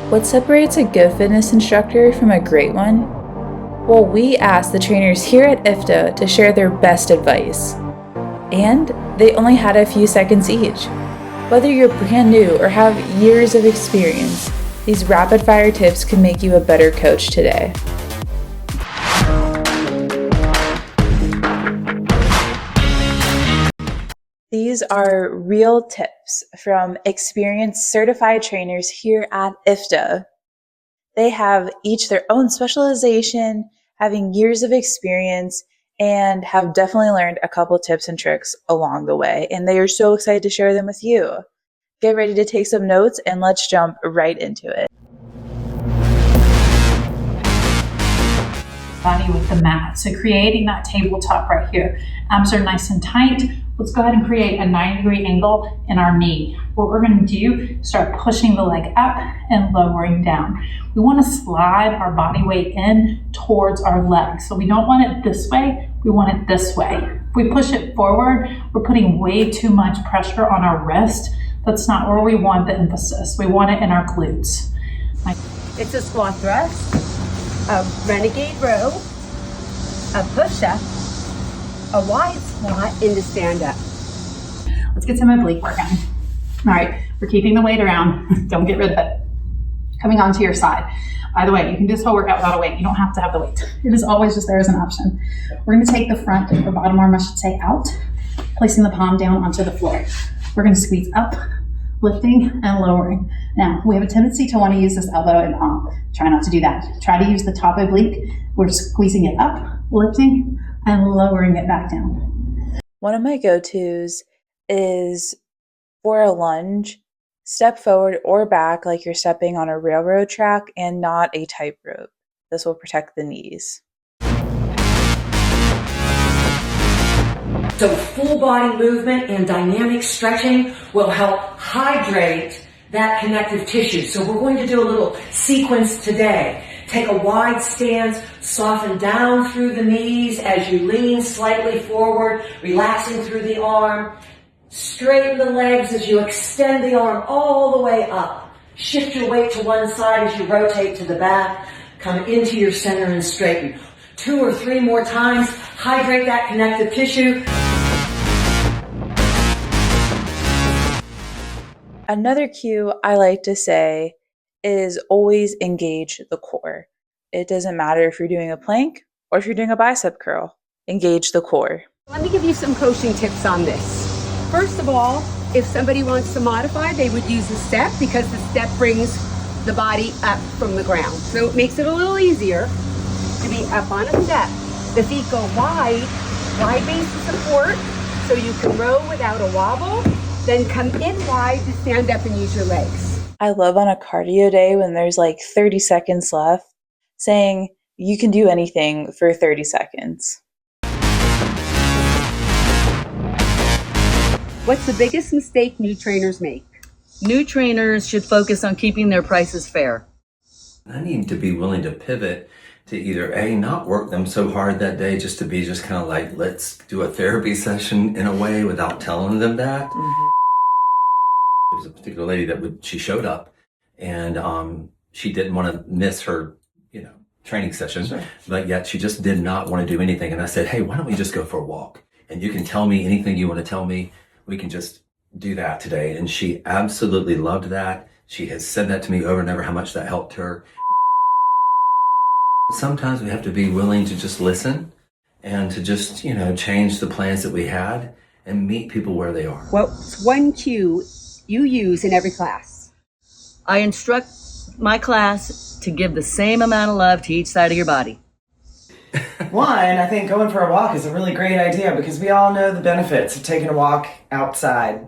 What separates a good fitness instructor from a great one? Well, we asked the trainers here at IFTA to share their best advice. And they only had a few seconds each. Whether you're brand new or have years of experience, these rapid-fire tips can make you a better coach today. These are real tips from experienced certified trainers here at IFTA. They have each their own specialization, having years of experience, and have definitely learned a couple tips and tricks along the way. And they are so excited to share them with you. Get ready to take some notes and let's jump right into it. Body with the mat. So creating that tabletop right here. Abs are nice and tight. Let's go ahead and create a 90-degree angle in our knee. What we're going to do, start pushing the leg up and lowering down. We want to slide our body weight in towards our legs. So we don't want it this way, we want it this way. If we push it forward, we're putting way too much pressure on our wrist. That's not where we want the emphasis. We want it in our glutes. It's a squat thrust, a renegade row, a push-up, a wide squat into stand-up. Let's get some oblique work in. All right, we're keeping the weight around. Don't get rid of it. Coming onto your side. By the way, you can do this whole workout without a weight. You don't have to have the weight. It is always just there as an option. We're going to take the front or bottom arm, I should say, out, placing the palm down onto the floor. We're going to squeeze up, lifting and lowering. Now, we have a tendency to want to use this elbow and palm. Try not to do that. Try to use the top oblique. We're squeezing it up, lifting, and lowering it back down. One of my go-tos is for a lunge, step forward or back like you're stepping on a railroad track and not a tightrope. This will protect the knees. So full body movement and dynamic stretching will help hydrate that connective tissue. So we're going to do a little sequence today. Take a wide stance, soften down through the knees as you lean slightly forward, relaxing through the arm. Straighten the legs as you extend the arm all the way up. Shift your weight to one side as you rotate to the back. Come into your center and straighten. 2 or 3 more times. Hydrate that connective tissue. Another cue I like to say is always engage the core. It doesn't matter if you're doing a plank or if you're doing a bicep curl. Engage the core. Let me give you some coaching tips on this. First of all, if somebody wants to modify, they would use a step because the step brings the body up from the ground. So it makes it a little easier to be up on a step. The feet go wide base of support, so you can row without a wobble. Then come in wide to stand up and use your legs. I love on a cardio day when there's like 30 seconds left, saying you can do anything for 30 seconds. What's the biggest mistake new trainers make? New trainers should focus on keeping their prices fair. I need to be willing to pivot to either A, not work them so hard that day, just to be just kind of like, let's do a therapy session in a way without telling them that. Mm-hmm. There was a particular lady that she showed up and she didn't want to miss her, training session, sure. But yet she just did not want to do anything. And I said, hey, why don't we just go for a walk? And you can tell me anything you want to tell me. We can just do that today. And she absolutely loved that. She has said that to me over and over, how much that helped her. Sometimes we have to be willing to just listen and to just, change the plans that we had and meet people where they are. What's one cue you use in every class? I instruct my class to give the same amount of love to each side of your body. One, I think going for a walk is a really great idea because we all know the benefits of taking a walk outside.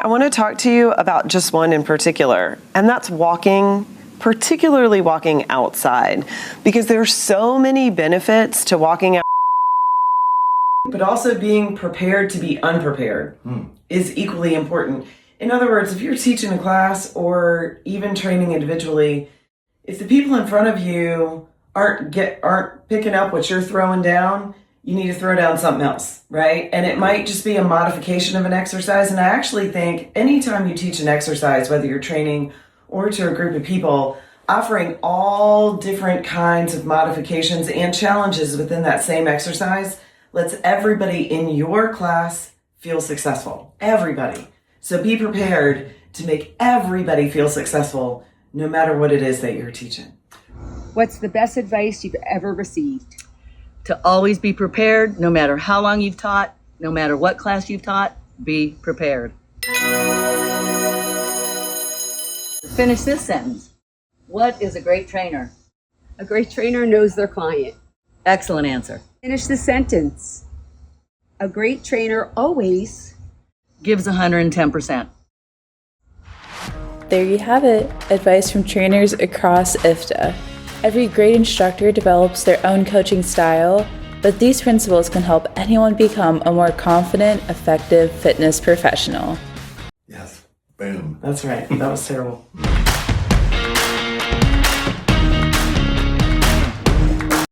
I want to talk to you about just one in particular, and that's walking, particularly walking outside, because there's so many benefits to walking out. But also being prepared to be unprepared is equally important. In other words, if you're teaching a class or even training individually, if the people in front of you aren't picking up what you're throwing down, you need to throw down something else, right? And it might just be a modification of an exercise. And I actually think anytime you teach an exercise, whether you're training or to a group of people, offering all different kinds of modifications and challenges within that same exercise lets everybody in your class feel successful. Everybody. So be prepared to make everybody feel successful no matter what it is that you're teaching. What's the best advice you've ever received? To always be prepared, no matter how long you've taught, no matter what class you've taught, be prepared. Finish this sentence. What is a great trainer? A great trainer knows their client. Excellent answer. Finish the sentence. A great trainer always Gives 110%. There you have it, advice from trainers across IFTA. Every great instructor develops their own coaching style, but these principles can help anyone become a more confident, effective fitness professional. Yes. Boom. That's right. That was terrible.